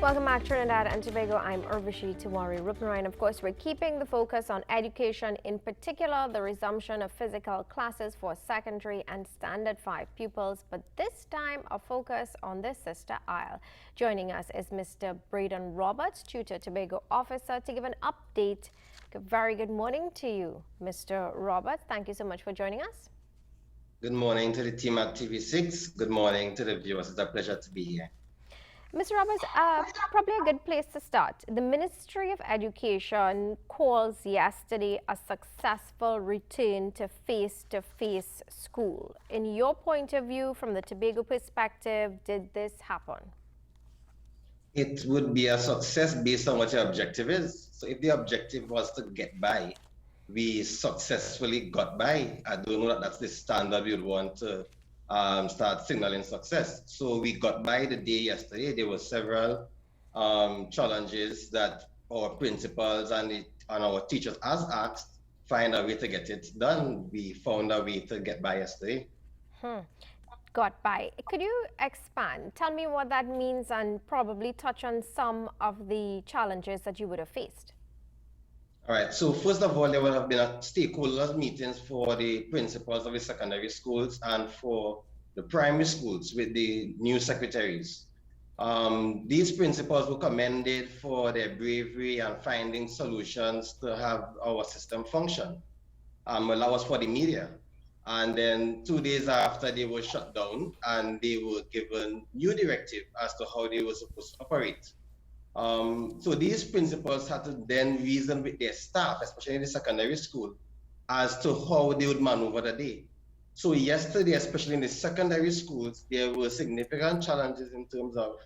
Welcome back to Trinidad and Tobago. I'm Urvashi Tiwari Rupnarayan. And of course, we're keeping the focus on education, in particular the resumption of physical classes for secondary and standard 5 pupils. But this time, our focus on this sister isle. Joining us is Mr. Braden Roberts, Ttuta Tobago officer, to give an update. Very good morning to you, Mr. Roberts. Thank you so much for joining us. Good morning to the team at TV6. Good morning to the viewers. It's a pleasure to be here. Mr. Roberts, probably a good place to start. The Ministry of Education calls yesterday a successful return to face-to-face school. In your point of view, from the Tobago perspective, did this happen? It would be a success based on what your objective is. So if the objective was to get by, we successfully got by. I don't know that that's the standard we would want to start signaling success. So we got by the day yesterday. There were several challenges that our principals and our teachers, as asked, find a way to get it done. We found a way to get by yesterday. Got by. Could you expand? Tell me what that means and probably touch on some of the challenges that you would have faced. All right, so first of all, there would have been a stakeholders meetings for the principals of the secondary schools and for the primary schools with the new secretaries. These principals were commended for their bravery and finding solutions to have our system function. Well, that was for the media. And then 2 days after, they were shut down and they were given new directive as to how they were supposed to operate. So these principals had to then reason with their staff, especially in the secondary school, as to how they would maneuver the day. So yesterday, especially in the secondary schools, there were significant challenges in terms of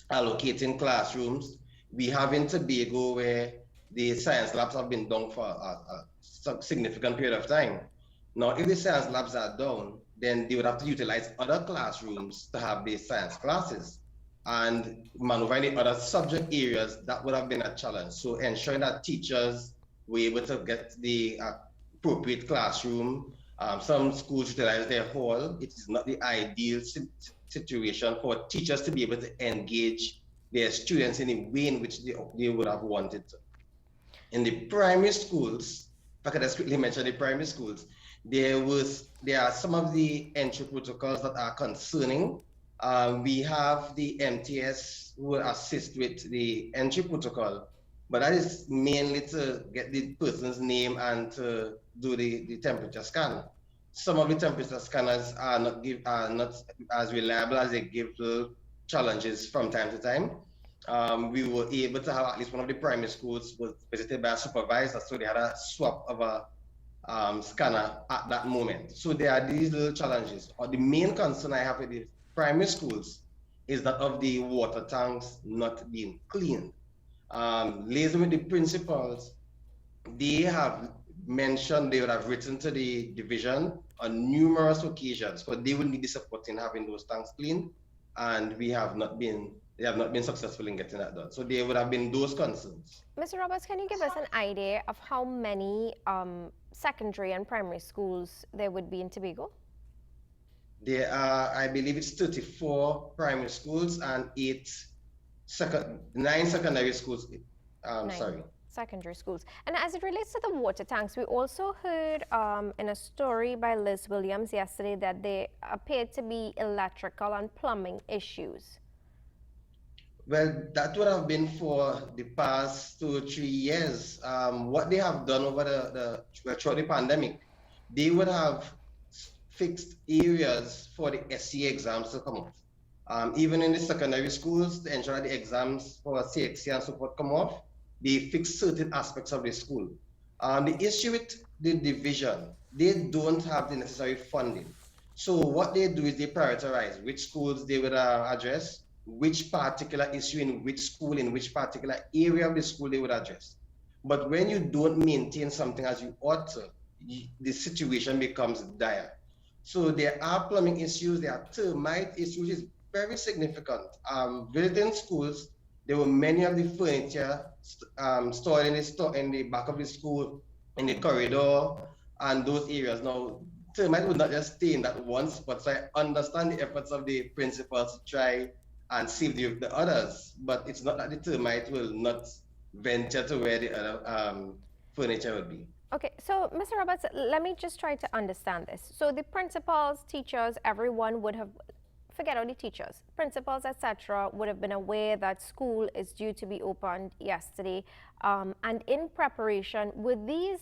allocating classrooms. We have in Tobago where the science labs have been down for a significant period of time. Now, if the science labs are down, then they would have to utilize other classrooms to have these science classes. And maneuvering the other subject areas, that would have been a challenge. So ensuring that teachers were able to get the appropriate classroom. Some schools utilize their hall. It is not the ideal situation for teachers to be able to engage their students in the way in which they would have wanted to. In the primary schools, if I could just quickly mention the primary schools, there are some of the entry protocols that are concerning. We have the MTS who will assist with the entry protocol, but that is mainly to get the person's name and to do the temperature scan. Some of the temperature scanners are not as reliable as they give challenges from time to time. We were able to have at least one of the primary schools was visited by a supervisor, so they had a swap of a scanner at that moment. So there are these little challenges. The main concern I have with the primary schools is that of the water tanks not being cleaned. Liaison with the principals, they have mentioned they would have written to the division on numerous occasions, but they will need the support in having those tanks cleaned, and they have not been successful in getting that done. So there would have been those concerns. Mr. Roberts, can you give us an idea of how many secondary and primary schools there would be in Tobago? There are, I believe it's 34 primary schools and 9 secondary schools. Secondary schools. And as it relates to the water tanks, we also heard in a story by Liz Williams yesterday that there appeared to be electrical and plumbing issues. Well, that would have been for the past 2 or 3 years. What they have done over throughout the pandemic, they would have fixed areas for the SCA exams to come off. Even in the secondary schools, to ensure that the exams for CXC and so forth come off, they fix certain aspects of the school. The issue with the division, they don't have the necessary funding. So what they do is they prioritize which schools they would address, which particular issue in which school, in which particular area of the school they would address. But when you don't maintain something as you ought to, the situation becomes dire. So there are plumbing issues, there are termite issues, which is very significant. Visiting schools, there were many of the furniture stored in the back of the school, in the corridor, and those areas. Now, termite would not just stay in that one spot, so I understand the efforts of the principals to try and save the others. But it's not that the termite will not venture to where the other furniture would be. Okay, so Mr. Roberts, let me just try to understand this. So the principals, teachers, everyone would have, forget all the teachers, principals, etc., would have been aware that school is due to be opened yesterday. And in preparation, were these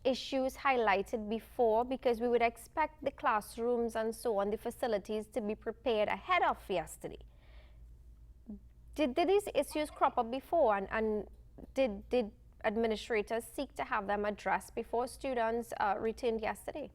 issues highlighted before? Because we would expect the classrooms and so on, the facilities to be prepared ahead of yesterday. Did these issues crop up before, and did administrators seek to have them addressed before students returned yesterday?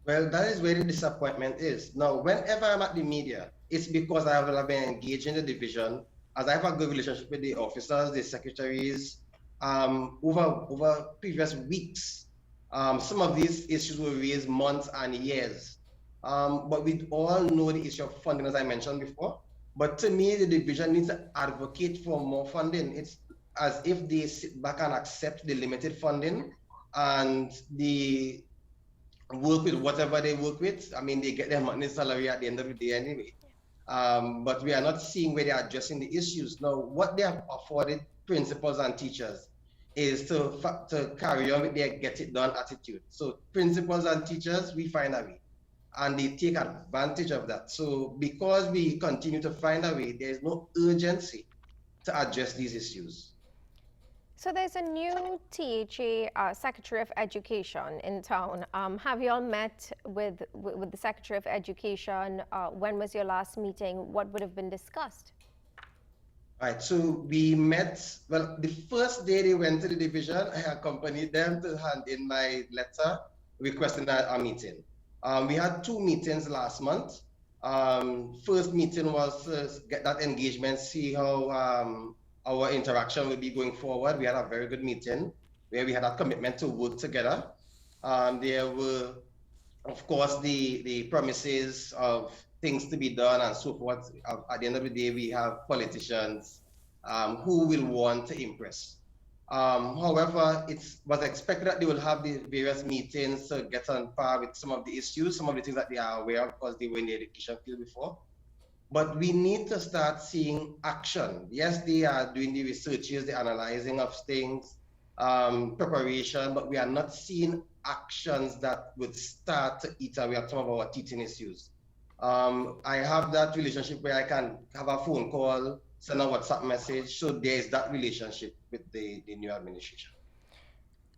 Well, that is where the disappointment is. Now, whenever I'm at the media, it's because I have been engaged in the division, as I have a good relationship with the officers, the secretaries, over previous weeks. Some of these issues were raised months and years. But we all know the issue of funding, as I mentioned before. But to me, the division needs to advocate for more funding. It's as if they sit back and accept the limited funding and the work with whatever they work with. I mean, they get their money salary at the end of the day anyway. But we are not seeing where they are addressing the issues. Now, what they have afforded principals and teachers is to carry on with their get it done attitude. So principals and teachers, we find a way, and they take advantage of that. So because we continue to find a way, there is no urgency to address these issues. So there's a new THA Secretary of Education in town. Have you all met with the Secretary of Education? When was your last meeting? What would have been discussed? All right, so we met, well, the first day they went to the division, I accompanied them to hand in my letter requesting a meeting. We had 2 meetings last month. First meeting was to get that engagement, see how our interaction will be going forward. We had a very good meeting where we had a commitment to work together. There were, of course, the promises of things to be done and so forth. At the end of the day, we have politicians who will want to impress. However, it was expected that they will have the various meetings to get on par with some of the issues, some of the things that they are aware of because they were in the education field before. But we need to start seeing action. Yes, they are doing the researches, the analyzing of things, preparation, but we are not seeing actions that would start to eat away at some of our teaching issues. I have that relationship where I can have a phone call, send a WhatsApp message. So there is that relationship with the new administration.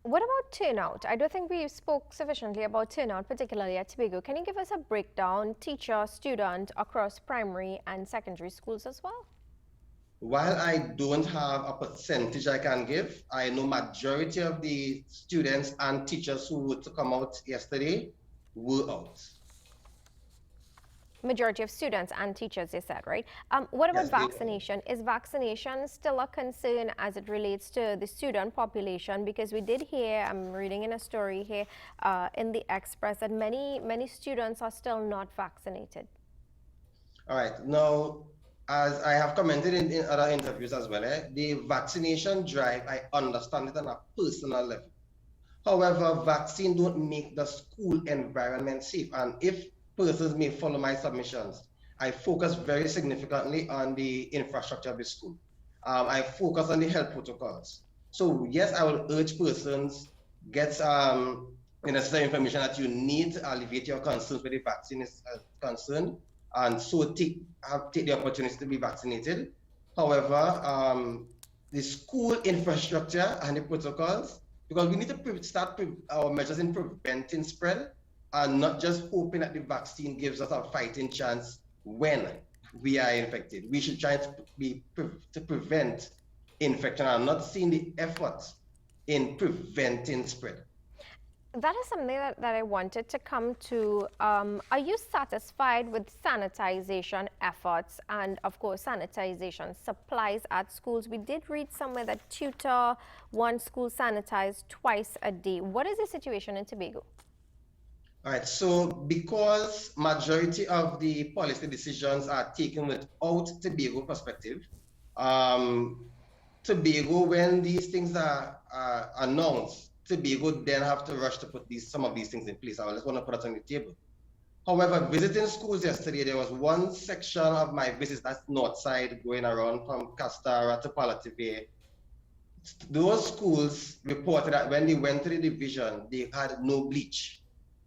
What about turnout? I don't think we spoke sufficiently about turnout, particularly at Tobago. Can you give us a breakdown, teacher, student, across primary and secondary schools as well? While I don't have a percentage I can give, I know majority of the students and teachers who were to come out yesterday were out. Majority of students and teachers, you said, right? What about vaccination? Is vaccination still a concern as it relates to the student population? Because we did hear, I'm reading in a story here in the Express, that many students are still not vaccinated. All right. Now, as I have commented in other interviews as well, the vaccination drive, I understand it on a personal level. However, vaccine don't make the school environment safe. And if persons may follow my submissions, I focus very significantly on the infrastructure of the school. I focus on the health protocols. So yes, I will urge persons get the necessary information that you need to alleviate your concerns where the vaccine is concerned, and so take the opportunity to be vaccinated. However, the school infrastructure and the protocols, because we need to start our measures in preventing spread, and not just hoping that the vaccine gives us a fighting chance when we are infected. We should try to prevent infection and not seeing the efforts in preventing spread. That is something that I wanted to come to. Are you satisfied with sanitization efforts and, of course, sanitization supplies at schools? We did read somewhere that Ttuta, one school sanitized twice a day. What is the situation in Tobago? All right, so because majority of the policy decisions are taken without Tobago perspective, Tobago, when these things are announced, Tobago then have to rush to put some of these things in place. I just want to put it on the table. However, visiting schools yesterday, there was one section of my visits that's north side going around from Castara to Palatine. Those schools reported that when they went to the division, they had no bleach.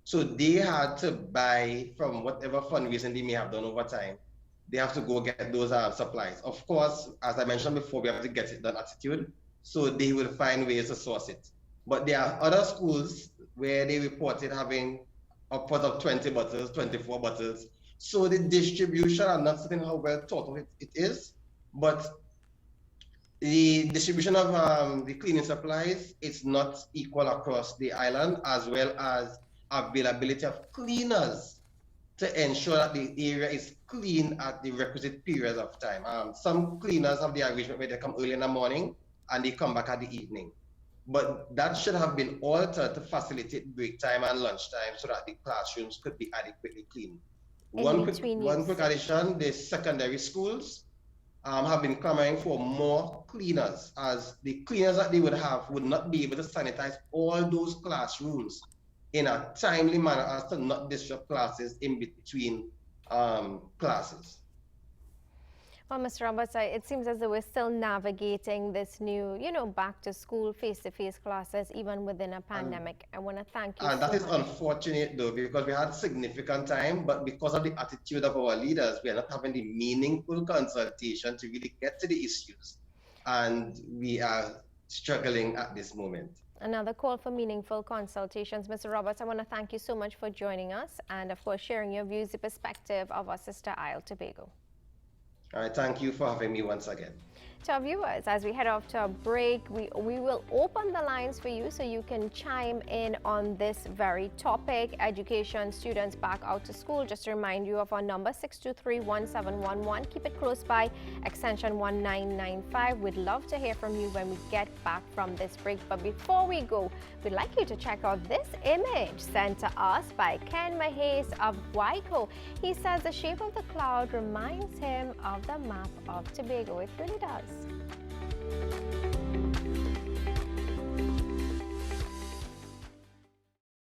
So they had to buy from whatever fundraising they may have done over time. They have to go get those supplies. Of course, as I mentioned before, we have to get it done attitude. So they will find ways to source it. But there are other schools where they reported having upwards of 20 bottles, 24 bottles. So the distribution, I'm not certain how well thought of it is, but the distribution of the cleaning supplies is not equal across the island, as well as availability of cleaners to ensure that the area is clean at the requisite periods of time. Some cleaners have the arrangement where they come early in the morning and they come back at the evening. But that should have been altered to facilitate break time and lunch time so that the classrooms could be adequately cleaned. One quick addition, the secondary schools have been clamoring for more cleaners, as the cleaners that they would have would not be able to sanitize all those classrooms in a timely manner as to not disrupt classes in between classes. Well, Mr. Roberts, it seems as though we're still navigating this new, back to school, face-to-face classes, even within a pandemic. I want to thank you. And that is unfortunate, though, because we had significant time, but because of the attitude of our leaders, we are not having the meaningful consultation to really get to the issues. And we are struggling at this moment. Another call for meaningful consultations. Mr. Roberts, I want to thank you so much for joining us and, of course, sharing your views, the perspective of our sister isle, Tobago. All right, thank you for having me once again. To our viewers, as we head off to a break, we will open the lines for you so you can chime in on this very topic, education, students back out to school. Just to remind you of our number, 623-1711. Keep it close by, extension 1995. We'd love to hear from you when we get back from this break. But before we go, we'd like you to check out this image sent to us by Ken Mahays of Waiko. He says the shape of the cloud reminds him of the map of Tobago. It really does.